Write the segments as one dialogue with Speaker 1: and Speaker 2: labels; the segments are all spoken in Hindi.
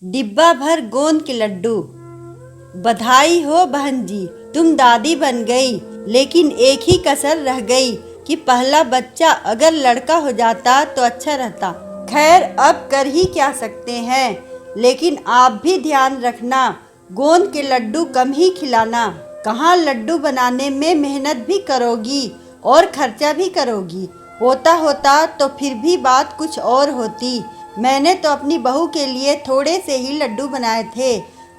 Speaker 1: डिब्बा भर गोंद के लड्डू। बधाई हो बहन जी, तुम दादी बन गई, लेकिन एक ही कसर रह गई कि पहला बच्चा अगर लड़का हो जाता तो अच्छा रहता। खैर अब कर ही क्या सकते हैं, लेकिन आप भी ध्यान रखना, गोंद के लड्डू कम ही खिलाना। कहाँ लड्डू बनाने में मेहनत भी करोगी और खर्चा भी करोगी। होता होता तो फिर भी बात कुछ और होती। मैंने तो अपनी बहू के लिए थोड़े से ही लड्डू बनाए थे।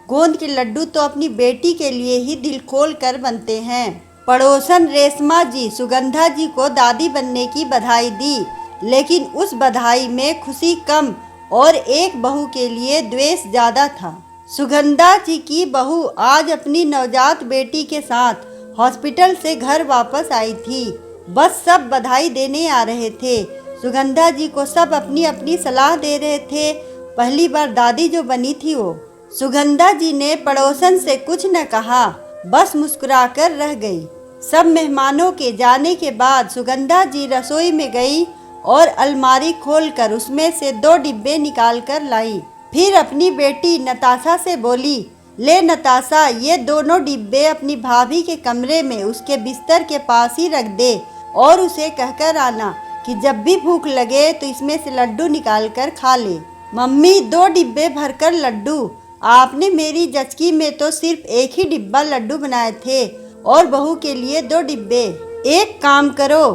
Speaker 1: गोंद के लड्डू तो अपनी बेटी के लिए ही दिल खोल कर बनते हैं। पड़ोसन रेशमा जी सुगंधा जी को दादी बनने की बधाई दी, लेकिन उस बधाई में खुशी कम और एक बहू के लिए द्वेष ज़्यादा था। सुगंधा जी की बहू आज अपनी नवजात बेटी के साथ हॉस्पिटल से घर वापस आई थी। बस सब बधाई देने आ रहे थे। सुगंधा जी को सब अपनी अपनी सलाह दे रहे थे। पहली बार दादी जो बनी थी वो। सुगंधा जी ने पड़ोसन से कुछ न कहा, बस मुस्कुराकर रह गई। सब मेहमानों के जाने के बाद सुगंधा जी रसोई में गई और अलमारी खोलकर उसमें से 2 डिब्बे निकाल कर लाई। फिर अपनी बेटी नताशा से बोली, ले नताशा, ये दोनों डिब्बे अपनी भाभी के कमरे में उसके बिस्तर के पास ही रख दे और उसे कहकर आना कि जब भी भूख लगे तो इसमें से लड्डू निकाल कर खा ले। मम्मी 2 डिब्बे भरकर लड्डू? आपने मेरी जचकी में तो सिर्फ एक ही डिब्बा लड्डू बनाए थे और बहू के लिए 2 डिब्बे। एक काम करो,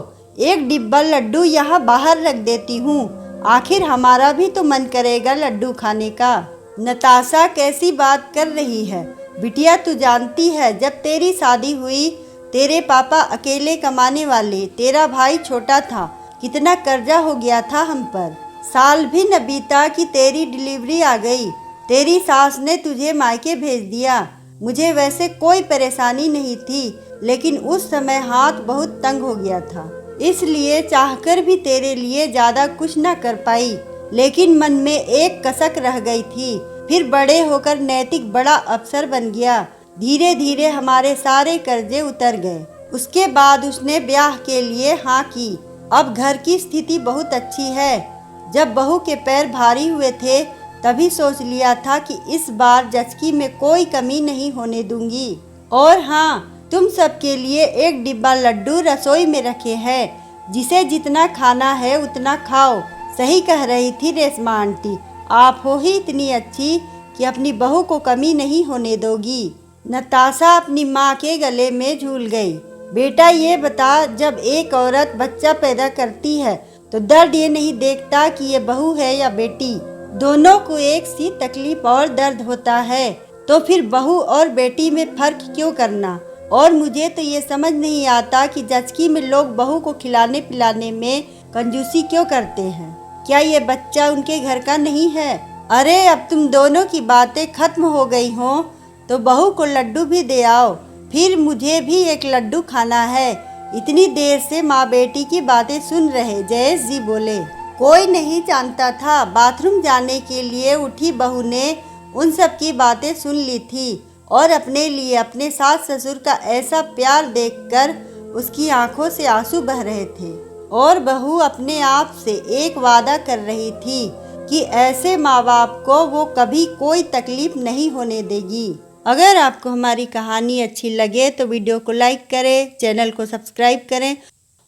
Speaker 1: 1 डिब्बा लड्डू यहाँ बाहर रख देती हूँ, आखिर हमारा भी तो मन करेगा लड्डू खाने का। नताशा कैसी बात कर रही है बिटिया, तू जानती है जब तेरी शादी हुई तेरे पापा अकेले कमाने वाले, तेरा भाई छोटा था, कितना कर्जा हो गया था हम पर। साल भी न बीता कि तेरी डिलीवरी आ गई, तेरी सास ने तुझे मायके भेज दिया। मुझे वैसे कोई परेशानी नहीं थी, लेकिन उस समय हाथ बहुत तंग हो गया था, इसलिए चाहकर भी तेरे लिए ज़्यादा कुछ न कर पाई। लेकिन मन में एक कसक रह गई थी। फिर बड़े होकर नैतिक बड़ा अफसर बन गया। धीरे धीरे हमारे सारे कर्जे उतर गए। उसके बाद उसने ब्याह के लिए हाँ की। अब घर की स्थिति बहुत अच्छी है। जब बहू के पैर भारी हुए थे तभी सोच लिया था कि इस बार जचकी में कोई कमी नहीं होने दूंगी। और हाँ, तुम सबके लिए 1 डिब्बा लड्डू रसोई में रखे हैं, जिसे जितना खाना है उतना खाओ। सही कह रही थी रेशमा आंटी, आप हो ही इतनी अच्छी कि अपनी बहू को कमी नहीं होने दोगी। नताशा अपनी माँ के गले में झूल गई। बेटा ये बता, जब एक औरत बच्चा पैदा करती है तो दर्द ये नहीं देखता कि ये बहू है या बेटी, दोनों को एक सी तकलीफ और दर्द होता है, तो फिर बहू और बेटी में फर्क क्यों करना। और मुझे तो ये समझ नहीं आता कि जचकी में लोग बहू को खिलाने पिलाने में कंजूसी क्यों करते हैं। क्या ये बच्चा उनके घर का नहीं है? अरे अब तुम दोनों की बातें खत्म हो गई हो तो बहू को लड्डू भी दे आओ, फिर मुझे भी 1 लड्डू खाना है। इतनी देर से माँ बेटी की बातें सुन रहे जयेश जी बोले। कोई नहीं जानता था, बाथरूम जाने के लिए उठी बहू ने उन सब की बातें सुन ली थी और अपने लिए अपने सास ससुर का ऐसा प्यार देखकर उसकी आंखों से आंसू बह रहे थे। और बहू अपने आप से एक वादा कर रही थी कि ऐसे माँ बाप को वो कभी कोई तकलीफ नहीं होने देगी। अगर आपको हमारी कहानी अच्छी लगे तो वीडियो को लाइक करें, चैनल को सब्सक्राइब करें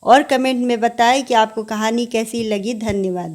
Speaker 1: और कमेंट में बताएं कि आपको कहानी कैसी लगी। धन्यवाद।